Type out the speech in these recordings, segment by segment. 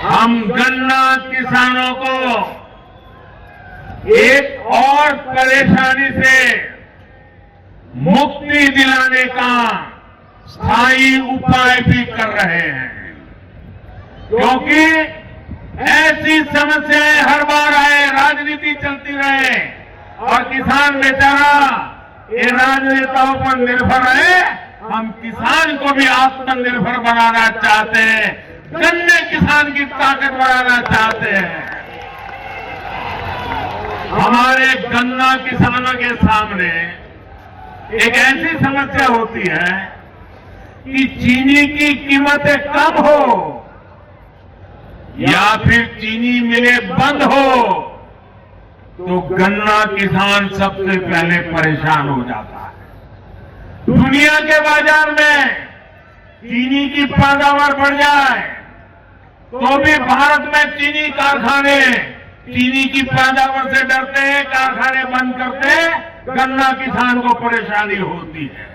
हम गन्ना किसानों को एक और परेशानी से मुक्ति दिलाने का स्थायी उपाय भी कर रहे हैं, क्योंकि ऐसी समस्याएं हर बार आए, राजनीति चलती रहे और किसान बेचारा ये राजनेताओं पर निर्भर है। हम किसान को भी आत्मनिर्भर बनाना चाहते हैं, गन्ने किसान की ताकत बढ़ाना चाहते हैं। हमारे गन्ना किसानों के सामने एक ऐसी समस्या होती है कि चीनी की कीमतें कम हो या फिर चीनी मिलें बंद हो तो गन्ना किसान सबसे पहले परेशान हो जाता है। दुनिया के बाजार में चीनी की पैदावार बढ़ जाए तो भी भारत में चीनी कारखाने चीनी की पैदावार से डरते हैं, कारखाने बंद करते हैं, गन्ना किसान को परेशानी होती है।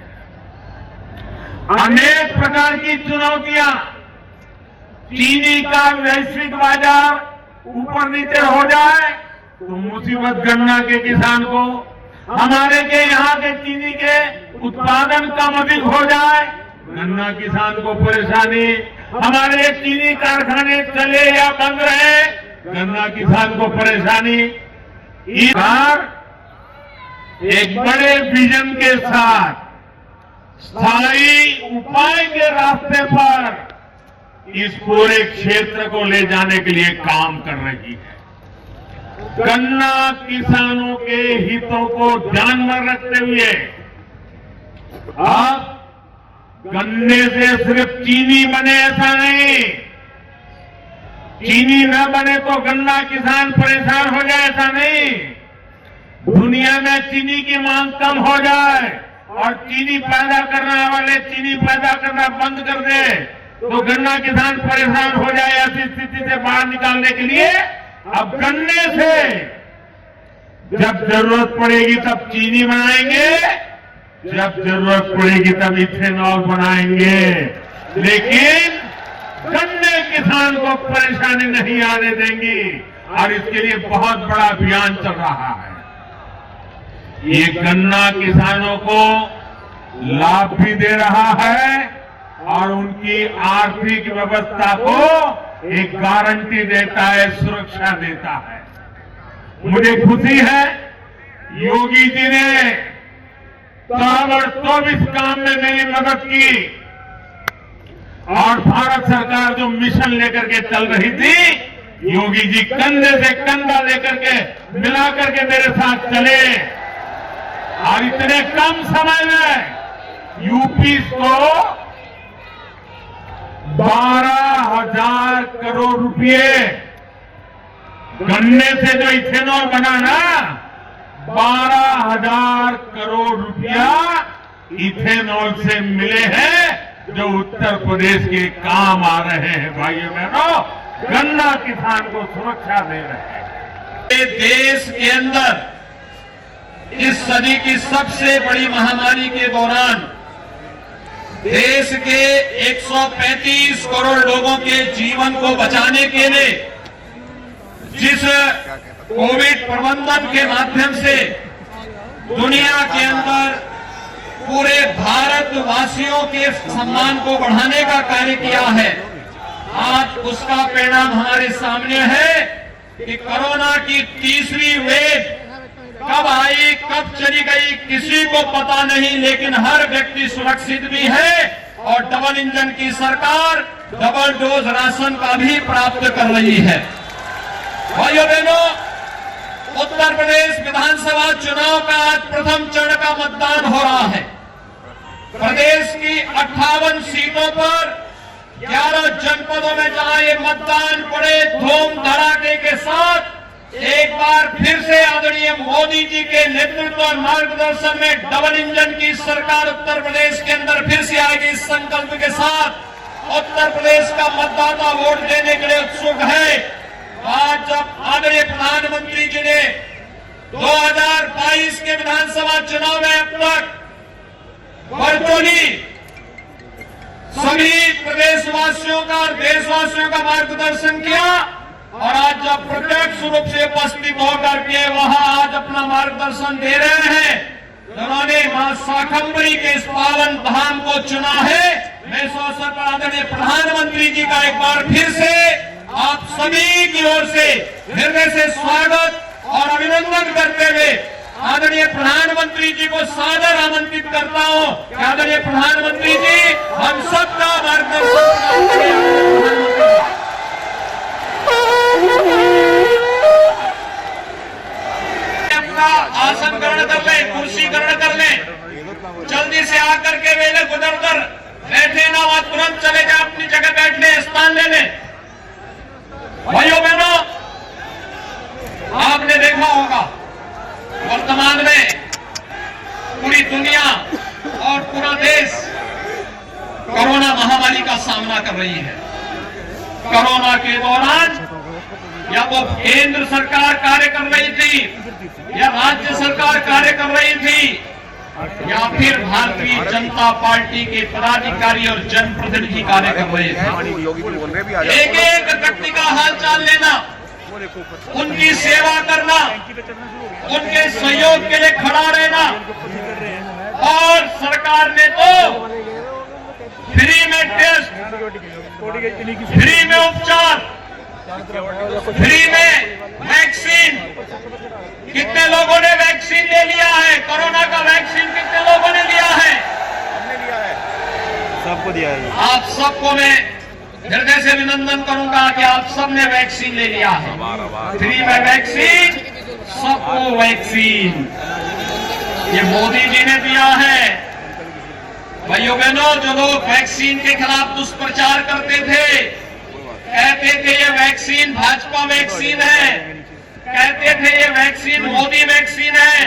अनेक प्रकार की चुनौतियां, चीनी का वैश्विक बाजार ऊपर नीचे हो जाए तो मुसीबत गन्ना के किसान को, हमारे के यहाँ के चीनी के उत्पादन कम अधिक हो जाए गन्ना किसान को परेशानी, हमारे चीनी कारखाने चले या बंद रहे गन्ना किसान को परेशानी। इस बार एक बड़े विजन के साथ स्थायी उपाय के रास्ते पर इस पूरे क्षेत्र को ले जाने के लिए काम कर रही है। गन्ना किसानों के हितों को ध्यान में रखते हुए अब गन्ने से सिर्फ चीनी बने ऐसा नहीं, चीनी न बने तो गन्ना किसान परेशान हो जाए ऐसा नहीं, दुनिया में चीनी की मांग कम हो जाए और चीनी पैदा करने वाले चीनी पैदा करना बंद कर दे तो गन्ना किसान परेशान हो जाए, ऐसी स्थिति से बाहर निकालने के लिए अब गन्ने से जब जरूरत पड़ेगी तब चीनी बनाएंगे, जब जरूरत पड़ेगी तब इथेनॉल बनाएंगे, लेकिन गन्ने किसान को परेशानी नहीं आने देंगी और इसके लिए बहुत बड़ा अभियान चल रहा है। ये गन्ना किसानों को लाभ भी दे रहा है और उनकी आर्थिक व्यवस्था को एक गारंटी देता है, सुरक्षा देता है। मुझे खुशी है योगी जी ने ताबड़तोड़ इस काम में मेरी मदद की और भारत सरकार जो मिशन लेकर के चल रही थी, योगी जी कंधे से कंधा लेकर के मिला करके मेरे साथ चले और इतने कम समय में यूपी को 12,000 करोड़ रुपए गन्ने से जो इथेनॉल बना ना, 12,000 करोड़ रुपया इथेनॉल से मिले हैं जो उत्तर प्रदेश के काम आ रहे हैं। भाइयों बहनों, गन्ना किसान को सुरक्षा दे रहे हैं। देश के अंदर इस सदी की सबसे बड़ी महामारी के दौरान देश के 135 करोड़ लोगों के जीवन को बचाने के लिए जिस कोविड प्रबंधन के माध्यम से दुनिया के अंदर पूरे भारतवासियों के सम्मान को बढ़ाने का कार्य किया है, आज उसका परिणाम हमारे सामने है कि कोरोना की तीसरी वेव कब आई कब चली गई किसी को पता नहीं, लेकिन हर व्यक्ति सुरक्षित भी है और डबल इंजन की सरकार डबल डोज राशन का भी प्राप्त कर रही है। भाइयों बहनों, उत्तर प्रदेश विधानसभा चुनाव का आज प्रथम चरण का मतदान हो रहा है। प्रदेश की 58 सीटों पर 11 जनपदों में जहां ये मतदान बड़े धूम धड़ाके के साथ एक बार फिर से आदरणीय मोदी जी के नेतृत्व और मार्गदर्शन में डबल इंजन की सरकार उत्तर प्रदेश के अंदर फिर से आएगी, इस संकल्प के साथ उत्तर प्रदेश का मतदाता वोट देने के लिए उत्सुक है। आज जब आदरणीय प्रधानमंत्री जी ने 2022 के विधानसभा चुनाव में अब तक वर्चुअली सभी प्रदेशवासियों का और देशवासियों का मार्गदर्शन किया और आज जब प्रत्यक्ष रूप से उपस्थित होकर के वहां आज अपना मार्गदर्शन दे रहे हैं, उन्होंने मां शाकंभरी के इस पावन धाम को चुना है। मैं इस अवसर पर आदरणीय प्रधानमंत्री जी का एक बार फिर से आप सभी की ओर से हृदय से स्वागत और अभिनंदन करते हुए आदरणीय प्रधानमंत्री जी को सादर आमंत्रित करता हूं कि आदरणीय प्रधानमंत्री जी हम सबका मार्गदर्शन अपना आसन ग्रहण कर ले, कुर्सी ग्रहण कर ले, जल्दी से आकर के वेले गुजर कर बैठे ना, वहां तुरंत चले जाए, अपनी जगह बैठ ले, स्थान ले ले। भाइयों बहनों, आपने देखा होगा वर्तमान में पूरी दुनिया और पूरा देश कोरोना महामारी का सामना कर रही है। कोरोना के दौरान या वो केंद्र सरकार कार्य कर रही थी या राज्य सरकार कार्य कर रही थी या फिर भारतीय जनता पार्टी के पदाधिकारी और जनप्रतिनिधि कार्य कर रहे थे, एक एक व्यक्ति का हाल चाल लेना, उनकी सेवा करना, उनके सहयोग के लिए खड़ा रहना। और सरकार ने तो फ्री में टेस्ट, फ्री में उपचार, फ्री में वैक्सीन, कितने लोगों ने वैक्सीन ले लिया है? कोरोना का वैक्सीन कितने लोगों ने लिया है? हमने लिया है, सबको दिया है। आप सबको मैं हृदय से अभिनंदन करूंगा कि आप सबने वैक्सीन ले लिया है। फ्री में वैक्सीन, सबको वैक्सीन, ये मोदी जी ने दिया है। भाइयों बहनों, जो लोग वैक्सीन के खिलाफ दुष्प्रचार करते थे, कहते थे ये वैक्सीन भाजपा वैक्सीन है, कहते थे ये वैक्सीन मोदी वैक्सीन है,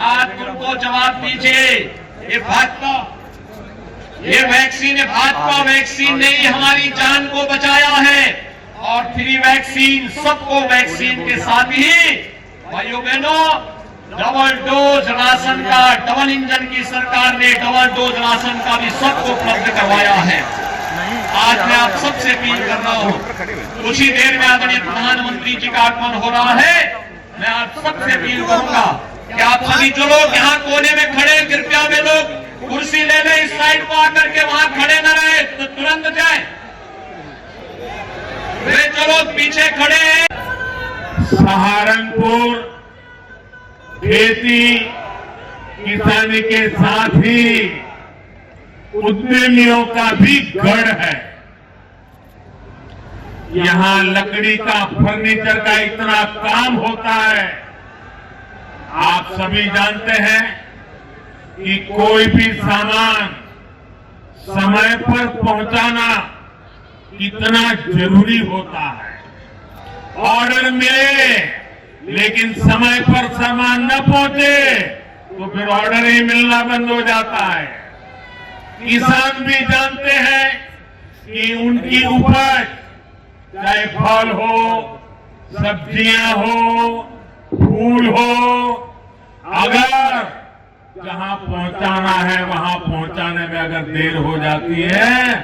आज उनको जवाब दीजिए, ये भाजपा, ये वैक्सीन है भाजपा वैक्सीन नहीं, हमारी जान को बचाया है। और फ्री वैक्सीन, सबको वैक्सीन के साथ ही भाइयों बहनों डबल डोज राशन का, डबल इंजन की सरकार ने डबल डोज राशन का भी सबको उपलब्ध करवाया है। आज मैं आप सबसे अपील कर रहा हूं, कुछ ही देर में आदरणीय प्रधानमंत्री जी का आगमन हो रहा है। मैं आप सबसे अपील करूंगा कि आप सभी जो लोग यहाँ कोने में खड़े, कृपया वे लोग कुर्सी ले लें, इस साइड को आकर के वहां खड़े न रहे तो तुरंत जाए। वे जो लोग पीछे खड़े हैं, सहारनपुर खेती किसानी के साथ ही उद्यमियों का भी गढ़ है। यहां लकड़ी का, फर्नीचर का इतना काम होता है। आप सभी जानते हैं कि कोई भी सामान समय पर पहुंचाना कितना जरूरी होता है। ऑर्डर मिले लेकिन समय पर सामान न पहुंचे तो फिर ऑर्डर ही मिलना बंद हो जाता है। किसान भी जानते हैं कि उनकी उपज, चाहे फल हो, सब्जियां हो, फूल हो, अगर जहां पहुंचाना है वहां पहुंचाने में अगर देर हो जाती है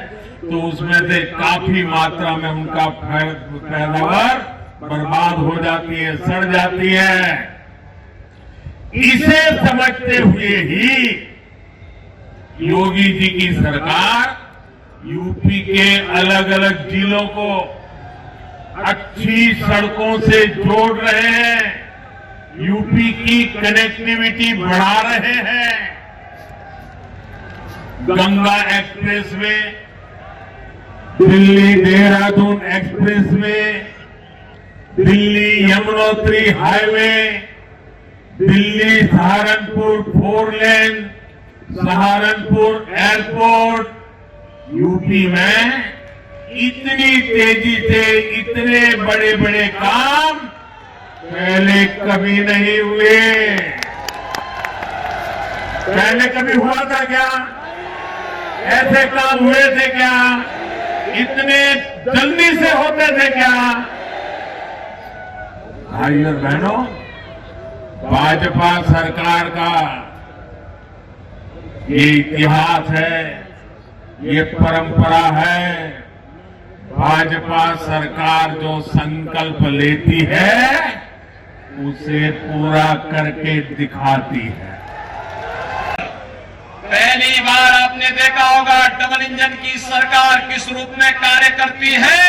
तो उसमें से काफी मात्रा में उनका पैदावार बर्बाद हो जाती है, सड़ जाती है। इसे समझते हुए ही योगी जी की सरकार यूपी के अलग अलग जिलों को अच्छी सड़कों से जोड़ रहे हैं, यूपी की कनेक्टिविटी बढ़ा रहे हैं। Ganga expressway, Delhi Dehradun expressway, Delhi Yamunotri highway, Delhi Saharanpur 4 लेन, सहारनपुर एयरपोर्ट, यूपी में इतनी तेजी से इतने बड़े बड़े काम पहले कभी नहीं हुए। पहले कभी हुआ था क्या? ऐसे काम हुए थे क्या? इतने जल्दी से होते थे क्या? भाई और बहनों, भाजपा सरकार का ये इतिहास है ये परंपरा है। भाजपा सरकार जो संकल्प लेती है उसे पूरा करके दिखाती है। पहली बार आपने देखा होगा डबल इंजन की सरकार किस रूप में कार्य करती है।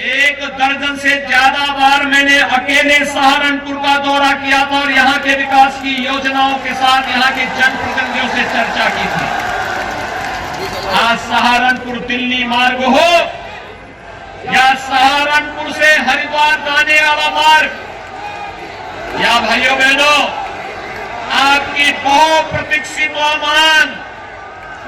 1 दर्जन से ज्यादा बार मैंने अकेले सहारनपुर का दौरा किया था और यहाँ के विकास की योजनाओं के साथ यहाँ के जनप्रतिनिधियों से चर्चा की थी। आज सहारनपुर दिल्ली मार्ग हो या सहारनपुर से हरिद्वार जाने वाला मार्ग, या भाइयों बहनों, आपकी बहुप्रतीक्षित मांग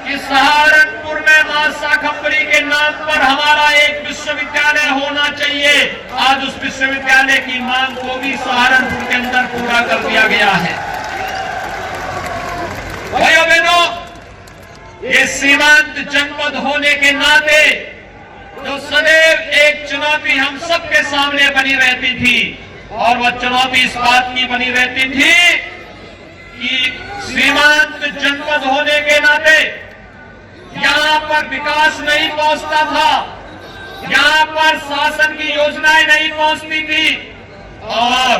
कि सहारनपुर में मां शाकंभरी के नाम पर हमारा एक विश्वविद्यालय होना चाहिए, आज उस विश्वविद्यालय की मांग को भी सहारनपुर के अंदर पूरा कर दिया गया है। भाइयों बहनों, ये सीमांत जनपद होने के नाते जो सदैव एक चुनौती हम सबके सामने बनी रहती थी, और वह चुनौती इस बात की बनी रहती थी कि सीमांत जनपद होने के नाते यहां पर विकास नहीं पहुंचता था, यहां पर शासन की योजनाएं नहीं पहुंचती थी, और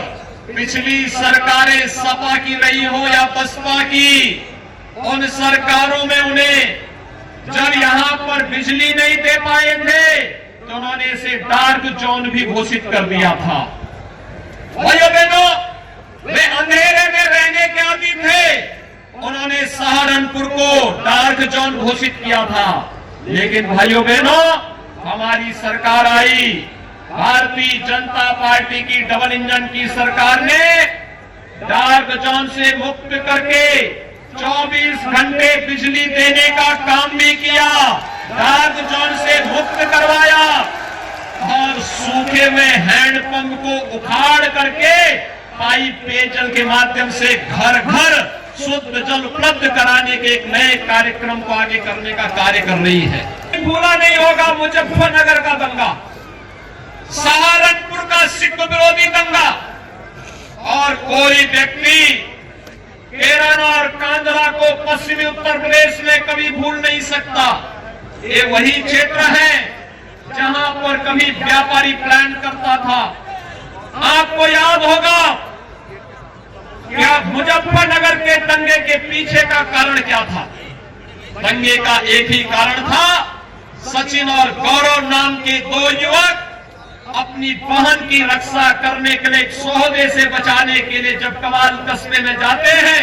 पिछली सरकारें सपा की रही हो या बसपा की, उन सरकारों में उन्हें जब यहां पर बिजली नहीं दे पाए थे तो उन्होंने इसे डार्क जोन भी घोषित कर दिया था। भाइयों बहनों, वे अंधेरे में रहने के आदी थे, उन्होंने सहारनपुर को डार्क जोन घोषित किया था। लेकिन भाइयों बहनों, हमारी सरकार आई, भारतीय जनता पार्टी की डबल इंजन की सरकार ने डार्क जोन से मुक्त करके 24 घंटे बिजली देने का काम भी किया, डार्क जोन से मुक्त करवाया, और सूखे में हैंडपंप को उखाड़ करके पाइप पेयजल के माध्यम से घर घर शुद्ध जल उपलब्ध कराने के एक नए कार्यक्रम को आगे करने का कार्य कर रही है। भूला नहीं होगा मुजफ्फरनगर का दंगा, सहारनपुर का सिख विरोधी दंगा, और कोई व्यक्ति केरन और कांधरा को पश्चिमी उत्तर प्रदेश में कभी भूल नहीं सकता। ये वही क्षेत्र है जहां पर कभी व्यापारी प्लान करता था। आपको याद होगा क्या मुजफ्फरनगर के दंगे के पीछे का कारण क्या था? दंगे का एक ही कारण था, सचिन और गौरव नाम के 2 युवक अपनी बहन की रक्षा करने के लिए, सौदे से बचाने के लिए जब कमाल कस्बे में जाते हैं,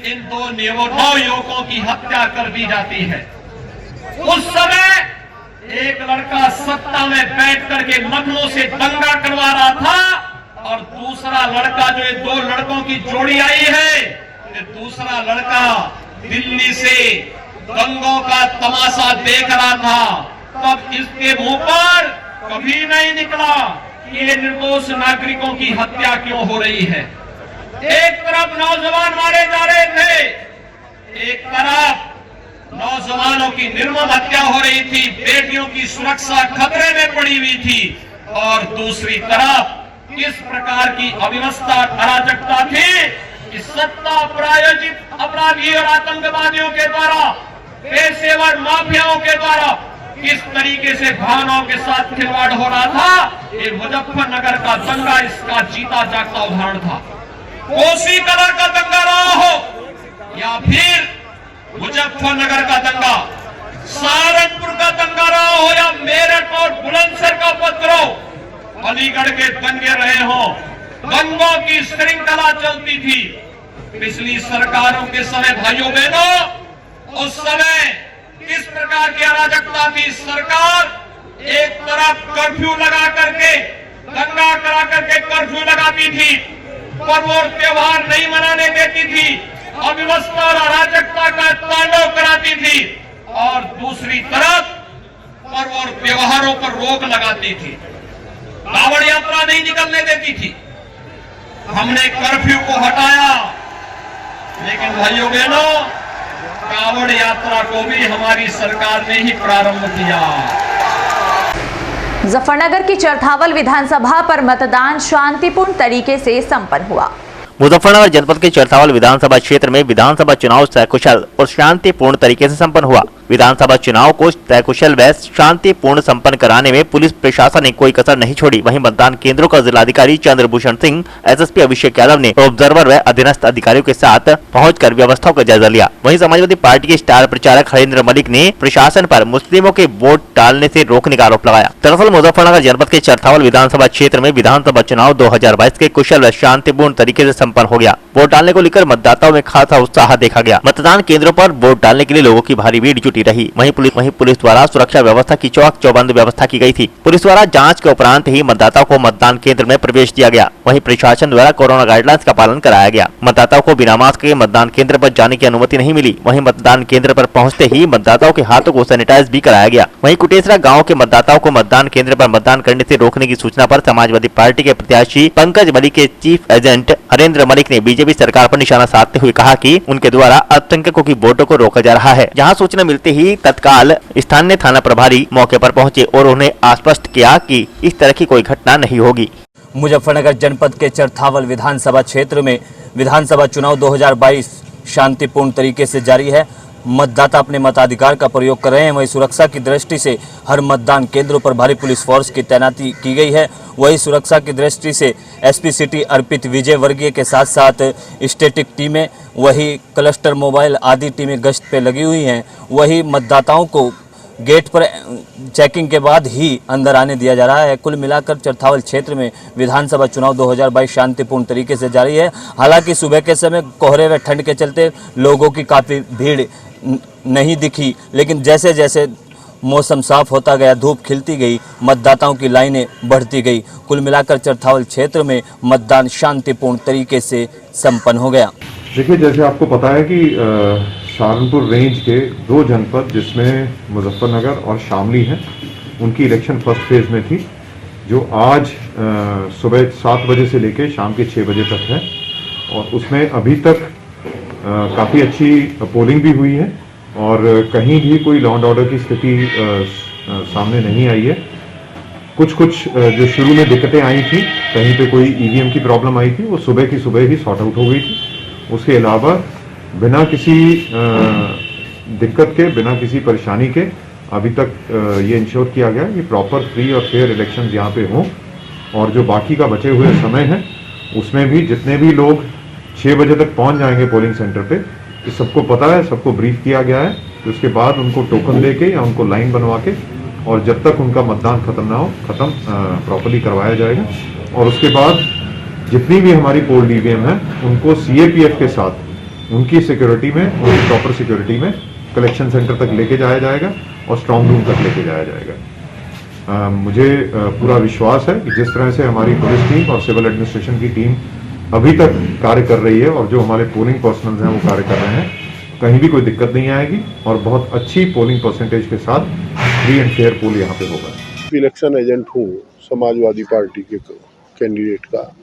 इन 2 युवकों की हत्या कर दी जाती है। उस समय एक लड़का सत्ता में बैठ करके लखनऊ से दंगा करवा रहा था, और दूसरा लड़का, जो ये 2 लड़कों की जोड़ी आई है, ये दूसरा लड़का दिल्ली से दंगों का तमाशा देख रहा था। तब इसके मुंह पर कभी नहीं निकला कि ये निर्दोष नागरिकों की हत्या क्यों हो रही है। एक तरफ नौजवान मारे जा रहे थे, एक तरफ नौजवानों की निर्मम हत्या हो रही थी, बेटियों की सुरक्षा खतरे में पड़ी हुई थी, और दूसरी तरफ किस प्रकार की अव्यवस्था अराजकता थी कि सत्ता प्रायोजित अपराधी और आतंकवादियों के द्वारा, पेशेवर माफियाओं के द्वारा किस तरीके से भावनाओं के साथ खिलवाड़ हो रहा था। ये मुजफ्फरनगर का दंगा इसका जीता जागता उदाहरण था। कोसी कलर का दंगा रहा हो या फिर मुजफ्फरनगर का दंगा, सहारनपुर का दंगा रहा हो या मेरठ और बुलंदशहर का उपद्रव, अलीगढ़ के दंगे रहे हो, दंगों की श्रृंखला चलती थी। पिछली सरकारों के समय भाइयों बहनों, उस समय किस प्रकार की अराजकता थी। सरकार एक तरफ कर्फ्यू लगा करके, दंगा करा करके कर्फ्यू लगाती थी, पर्व और त्योहार नहीं मनाने देती थी, अव्यवस्था और अराजकता का तांडव कराती थी, और दूसरी तरफ पर्व और त्योहारों पर रोक लगाती थी, कांवड़ यात्रा नहीं निकलने देती थी। हमने कर्फ्यू को हटाया, लेकिन भाइयों बहनों, कांवड़ यात्रा को भी हमारी सरकार ने ही प्रारंभ किया। मुजफ्फरनगर की चरथावल विधानसभा पर मतदान शांतिपूर्ण तरीके से संपन्न हुआ। मुजफ्फरनगर जनपद के चरथावल विधानसभा क्षेत्र में विधानसभा चुनाव सकुशल और शांतिपूर्ण तरीके से संपन्न हुआ। विधानसभा चुनाव को सकुशल व शांतिपूर्ण संपन्न कराने में पुलिस प्रशासन ने कोई कसर नहीं छोड़ी। वहीं मतदान केंद्रों का जिलाधिकारी चंद्रभूषण सिंह, एसएसपी अभिषेक यादव ने ऑब्जर्वर व अधीनस्थ अधिकारियों के साथ पहुंचकर व्यवस्थाओं का जायजा लिया। वहीं समाजवादी पार्टी के स्टार प्रचारक हरेंद्र मलिक ने प्रशासन पर मुस्लिमों के वोट डालने से रोकने का आरोप लगाया। दरअसल मुजफ्फरनगर जनपद के चरथावल विधानसभा क्षेत्र में विधानसभा चुनाव 2022 के कुशल व शांतिपूर्ण तरीके से संपन्न हो गया। वोट डालने को लेकर मतदाताओं में खासा उत्साह देखा गया। मतदान केंद्रों पर वोट डालने के लिए लोगों की भारी भीड़ जुटी रही। वहीं पुलिस द्वारा सुरक्षा व्यवस्था की चौक चौबंद व्यवस्था की गई थी। पुलिस द्वारा जांच के उपरांत ही मतदाताओं को मतदान केंद्र में प्रवेश दिया गया। वहीं प्रशासन द्वारा कोरोना गाइडलाइंस का पालन कराया गया। मतदाताओं को बिना मास्क के मतदान केंद्र पर जाने की अनुमति नहीं मिली। वहीं मतदान केंद्र पर पहुंचते ही मतदाताओं के हाथों को सैनिटाइज भी कराया गया। वहीं कुटेसरा गांव के मतदाताओं को मतदान केंद्र पर मतदान करने से रोकने की सूचना पर समाजवादी पार्टी के प्रत्याशी पंकज मलिक के चीफ एजेंट हरेंद्र मलिक ने बीजेपी सरकार पर निशाना साधते हुए कहा कि उनके द्वारा अल्पसंख्यकों की वोटों को रोका जा रहा है। जहां सूचना मिलते ही तत्काल स्थानीय थाना प्रभारी मौके पर पहुंचे और उन्हें आश्वस्त किया कि इस तरह की कोई घटना नहीं होगी। मुजफ्फरनगर जनपद के चरथावल विधानसभा क्षेत्र में विधानसभा चुनाव 2022 शांतिपूर्ण तरीके से जारी है। मतदाता अपने मताधिकार का प्रयोग कर रहे हैं। वहीं सुरक्षा की दृष्टि से हर मतदान केंद्रों पर भारी पुलिस फोर्स की तैनाती की गई है। वहीं सुरक्षा की दृष्टि से एसपी सिटी अर्पित विजय वर्गीय के साथ साथ स्टैटिक टीमें, वही क्लस्टर मोबाइल आदि टीमें गश्त पे लगी हुई हैं। वही मतदाताओं को गेट पर चेकिंग के बाद ही अंदर आने दिया जा रहा है। कुल मिलाकर चरथावल क्षेत्र में विधानसभा चुनाव 2022 शांतिपूर्ण तरीके से जारी है। हालांकि सुबह के समय कोहरे व ठंड के चलते लोगों की काफ़ी भीड़ नहीं दिखी, लेकिन जैसे जैसे मौसम साफ होता गया, धूप खिलती गई, मतदाताओं की लाइनें बढ़ती गई। कुल मिलाकर चरथावल क्षेत्र में मतदान शांतिपूर्ण तरीके से संपन्न हो गया। देखिए, जैसे आपको पता है कि सहारनपुर रेंज के 2 जनपद जिसमें मुजफ्फरनगर और शामली हैं, उनकी इलेक्शन फर्स्ट फेज में थी, जो आज सुबह 7 बजे से लेकर शाम के 6 बजे तक है। और उसमें अभी तक काफ़ी अच्छी पोलिंग भी हुई है और कहीं भी कोई लॉ एंड ऑर्डर की स्थिति सामने नहीं आई है। कुछ जो शुरू में दिक्कतें आई थी, कहीं पे कोई ईवीएम की प्रॉब्लम आई थी, वो सुबह की सुबह ही सॉर्ट आउट हो गई थी। उसके अलावा बिना किसी दिक्कत के, बिना किसी परेशानी के अभी तक ये इंश्योर किया गया कि प्रॉपर फ्री और फेयर इलेक्शंस यहाँ पे हों। और जो बाकी का बचे हुए समय है उसमें भी जितने भी लोग 6 बजे तक पहुँच जाएंगे पोलिंग सेंटर पे, ये सबको पता है, सबको ब्रीफ किया गया है। तो उसके बाद उनको टोकन दे के या उनको लाइन बनवा के, और जब तक उनका मतदान खत्म ना हो, प्रॉपर्ली करवाया जाएगा। और उसके बाद जितनी भी हमारी पोल ईवीएम है उनको सीएपीएफ के साथ उनकी सिक्योरिटी में, उनकी प्रॉपर सिक्योरिटी में कलेक्शन सेंटर तक लेके जाया जाएगा और स्ट्रॉन्ग रूम तक लेके जाया जाएगा। मुझे पूरा विश्वास है कि जिस तरह से हमारी पुलिस टीम और सिविल एडमिनिस्ट्रेशन की टीम अभी तक कार्य कर रही है और जो हमारे पोलिंग पर्सनल हैं वो कार्य कर रहे हैं, कहीं भी कोई दिक्कत नहीं आएगी और बहुत अच्छी पोलिंग परसेंटेज के साथ फ्री एंड फेयर पोल यहाँ पे होगा। इलेक्शन एजेंट हूँ समाजवादी पार्टी के कैंडिडेट का,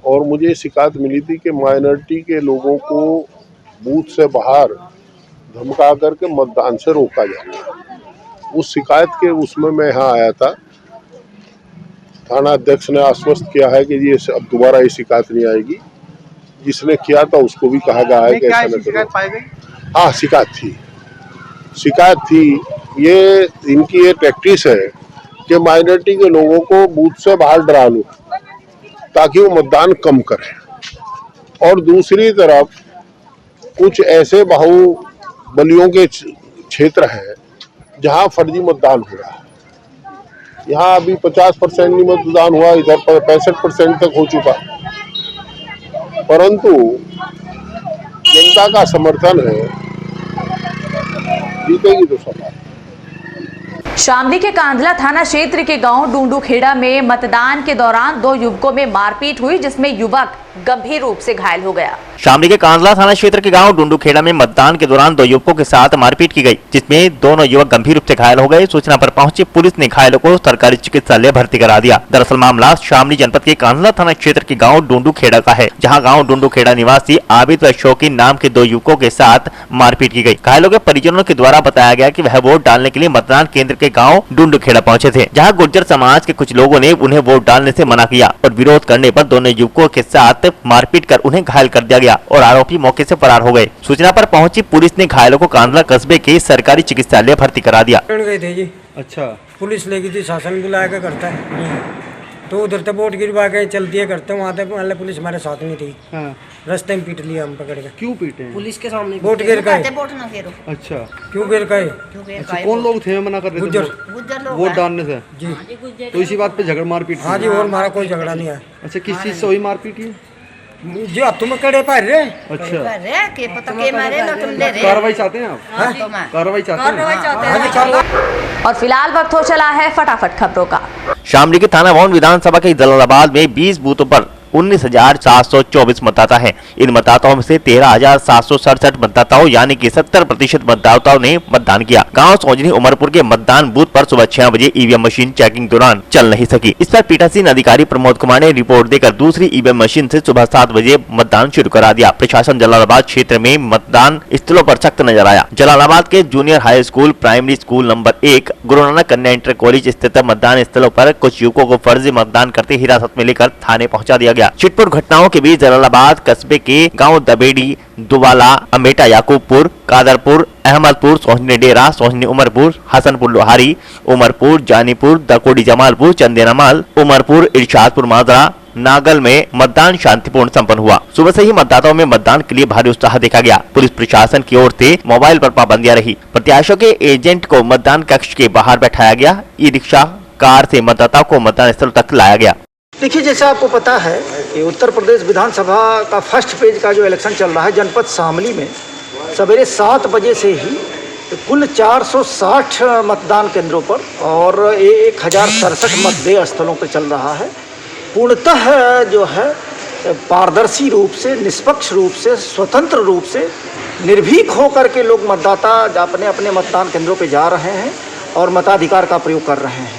और मुझे शिकायत मिली थी कि माइनॉरिटी के लोगों को बूथ से बाहर धमका करके मतदान से रोका जाए। उस शिकायत के उसमें मैं यहाँ आया था। थाना अध्यक्ष ने आश्वस्त किया है कि ये अब दोबारा ये शिकायत नहीं आएगी। जिसने किया था उसको भी कहा गया है कि ऐसा न करो। हाँ, शिकायत थी। ये इनकी ये प्रैक्टिस है कि माइनॉरिटी के लोगों को बूथ से बाहर डरा लो ताकि वो मतदान कम करें। और दूसरी तरफ कुछ ऐसे बाहुबलियों के क्षेत्र हैं जहां फर्जी मतदान हो रहा है। यहाँ अभी 50% ही मतदान हुआ, इधर 65% तक हो चुका। परंतु जनता का समर्थन है, जीतेगी तो सरकार। शामली के कांधला थाना क्षेत्र के गांव डूंडूखेड़ा में मतदान के दौरान 2 युवकों में मारपीट हुई, जिसमें युवक गंभीर रूप से घायल हो गया। शामली के कांधला थाना क्षेत्र के गांव डूंडूखेड़ा में मतदान के दौरान 2 युवकों के साथ मारपीट की गई, जिसमें दोनों युवक गंभीर रूप से घायल हो गए। सूचना पर पहुंची पुलिस ने घायलों को सरकारी चिकित्सालय भर्ती करा दिया। दरअसल मामला शामली जनपद के कांधला थाना क्षेत्र के गाँव डूंडूखेड़ा का है, जहाँ गाँव डूंडूखेड़ा निवासी आबिद व शौकीन नाम के 2 युवकों के साथ मारपीट की गई। घायलों के परिजनों के द्वारा बताया गया कि वह वोट डालने के लिए मतदान केंद्र के गाँव डूंडूखेड़ा पहुंचे थे, जहाँ गुर्जर समाज के कुछ लोगों ने उन्हें वोट डालने से मना किया और विरोध करने पर दोनों युवकों के साथ साथ मारपीट कर उन्हें घायल कर दिया गया और आरोपी मौके से फरार हो गए। सूचना पर पहुंची पुलिस ने घायलों को कांदला कस्बे के सरकारी चिकित्सालय भर्ती करा दिया। गए थे जी, अच्छा, पुलिस ले गई थी, शासन बुलाया के करता है तो उधर तक वोट गिरवा के चल दिए करते, वहाँ तक पहले पुलिस हमारे साथ में थी। हाँ। रास्ते में पीट लिया हम पकड़ के। क्यों पीटे हैं? पुलिस के सामने वोट गिर गए। वोट ना गिरो। अच्छा, क्यों गिर गए? अच्छा, कौन लोग थे मना कर रहे थे गुज्जर गुज्जर लोग वोट डालने से? जी। तो इसी बात पे झगड़ मारपीट हाँ जी, और हमारा कोई झगड़ा नहीं है। अच्छा, किस चीज से हुई मारपीट ये? जी, अब तुम कड़े पार रे। अच्छा, के पता के मारे ना तुम ले रे। कार्रवाई चाहते हैं आप? हाँ, तो मैं कार्रवाई चाहते हैं? हाँ जी, कार्रवाई। और फिलहाल वक्त हो चला है फटाफट खबरों का। शामली के थाना भवन विधानसभा के जलालाबाद में 20 बूथों पर 19,724 मतदाता हैं। इन मतदाताओं में से 13,767 मतदाताओं यानी कि 70% मतदाताओं ने मतदान किया। गांव सोजनी उमरपुर के मतदान बूथ पर सुबह 6 बजे ईवीएम मशीन चेकिंग दौरान चल नहीं सकी। इस पर पीठासीन अधिकारी प्रमोद कुमार ने रिपोर्ट देकर दूसरी ईवीएम मशीन से सुबह 7 बजे मतदान शुरू करा दिया। प्रशासन जलालाबाद क्षेत्र में मतदान स्थलों पर सख्त नजर आया। जलालाबाद के junior high school, primary school number 1, Guru Nanak कन्या इंटर कॉलेज स्थित मतदान स्थलों पर कुछ युवकों को फर्जी मतदान करते हिरासत में लेकर थाने पहुंचा दिया गया। छिटपुट घटनाओं के बीच जलालाबाद कस्बे के गांव दबेड़ी, दुबाला, अमेटा, याकूबपुर, कादरपुर, अहमदपुर, सोहनी डेरा, सोहनी उमरपुर, हसनपुर लोहारी, उमरपुर, जानीपुर, दकोड़ी जमालपुर, चंदेनामाल, उमरपुर, इरशादपुर माजरा, नागल में मतदान शांतिपूर्ण संपन्न हुआ। सुबह से ही मतदाताओं में मतदान के लिए भारी उत्साह देखा गया। पुलिस प्रशासन की ओर से मोबाइल पर पाबंदियां रही। प्रत्याशियों के एजेंट को मतदान कक्ष के बाहर बैठाया गया। ई रिक्शा, कार से मतदाताओं को मतदान स्थल तक लाया गया। देखिए, जैसे आपको पता है कि उत्तर प्रदेश विधानसभा का फर्स्ट फेज का जो इलेक्शन चल रहा है जनपद शामली में सवेरे 7 बजे से ही कुल 460 मतदान केंद्रों पर और 1067 मतदेय स्थलों पर चल रहा है। पूर्णतः जो है पारदर्शी रूप से, निष्पक्ष रूप से, स्वतंत्र रूप से, निर्भीक होकर के लोग मतदाता अपने अपने मतदान केंद्रों पर जा रहे हैं और मताधिकार का प्रयोग कर रहे हैं।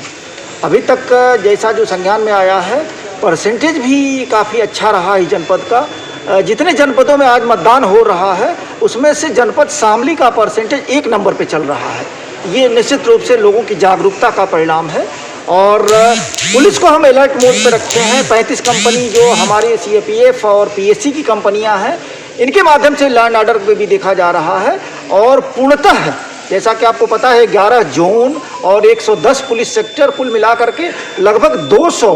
अभी तक जैसा जो संज्ञान में आया है, परसेंटेज भी काफ़ी अच्छा रहा है जनपद का। जितने जनपदों में आज मतदान हो रहा है उसमें से जनपद शामली का परसेंटेज 1 नंबर पे चल रहा है। ये निश्चित रूप से लोगों की जागरूकता का परिणाम है और पुलिस को हम अलर्ट मोड पे रखते हैं। 35 कंपनी जो हमारी CAPF और PSC की कंपनियां हैं, इनके माध्यम से लैंड ऑर्डर पे भी देखा जा रहा है और पूर्णतः जैसा कि आपको पता है 11 जोन और 110 पुलिस सेक्टर कुल मिलाकर के लगभग 200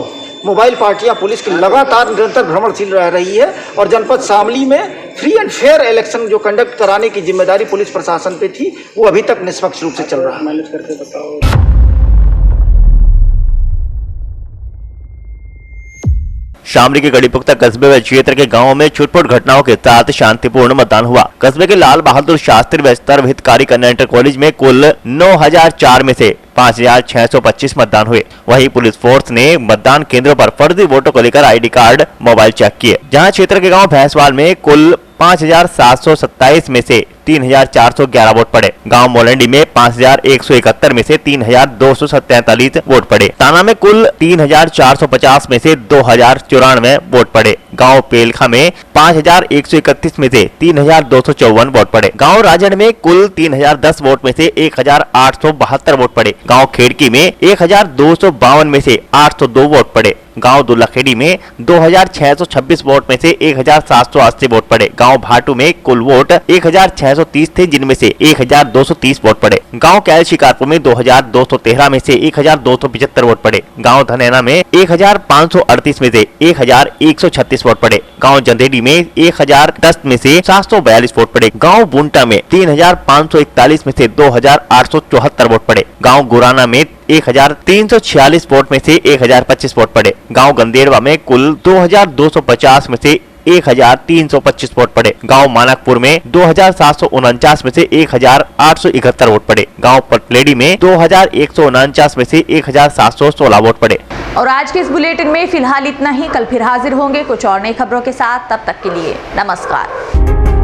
मोबाइल पार्टियां पुलिस की लगातार निरंतर भ्रमणशील रह रही है और जनपद शामली में फ्री एंड फेयर इलेक्शन जो कंडक्ट कराने की जिम्मेदारी पुलिस प्रशासन पे थी वो अभी तक निष्पक्ष रूप से चल रहा है। मैनेज करके बताओ। शामली के गढ़ीपुख्ता कस्बे व क्षेत्र के गांवों में छुटपुट घटनाओं के साथ शांतिपूर्ण मतदान हुआ। कस्बे के लाल बहादुर शास्त्री व सर्व हितकारी कन्या इंटर कॉलेज में कुल 9004 में से 5625 मतदान हुए। वहीं पुलिस फोर्स ने मतदान केंद्रों पर फर्जी वोटों को लेकर ID कार्ड, मोबाइल चेक किए। जहां क्षेत्र के गांव भैंसवाल में कुल 5727 में से 3411 वोट पड़े। गांव मोलंडी में 5171 में से 3247 वोट पड़े। ताना में कुल 3450 में से 2094 वोट पड़े। गांव पेलखा में 5131 में से 3254 वोट पड़े। गांव राजन में कुल 3010 वोट में से 1872 वोट पड़े। गांव खेड़की में 1252 में से 802 वोट पड़े। गांव दुल्लाखेड़ी में 2626 वोट में से 1780 वोट पड़े। गांव भाटू में कुल वोट 1630 थे, जिनमें से 1230 वोट पड़े। गांव कैल शिकारपुर में 2213 में से 1275 वोट पड़े। गांव धनैना में 1538 में से 1136 वोट पड़े। गांव जंदेड़ी में 1010 में से 742 वोट पड़े। गांव बुंटा में 3541 में से 2874 वोट पड़े। गांव गुराना में 1346 वोट में से 1025 वोट पड़े। गांव गंदेरवा में कुल 2250 में से 1325 वोट पड़े। गांव मानकपुर में 2749 में से 1871 वोट पड़े। गांव पटलेडी में 2149 में से 1716 वोट पड़े। और आज के इस बुलेटिन में फिलहाल इतना ही। कल फिर हाजिर होंगे कुछ और नई खबरों के साथ। तब तक के लिए नमस्कार।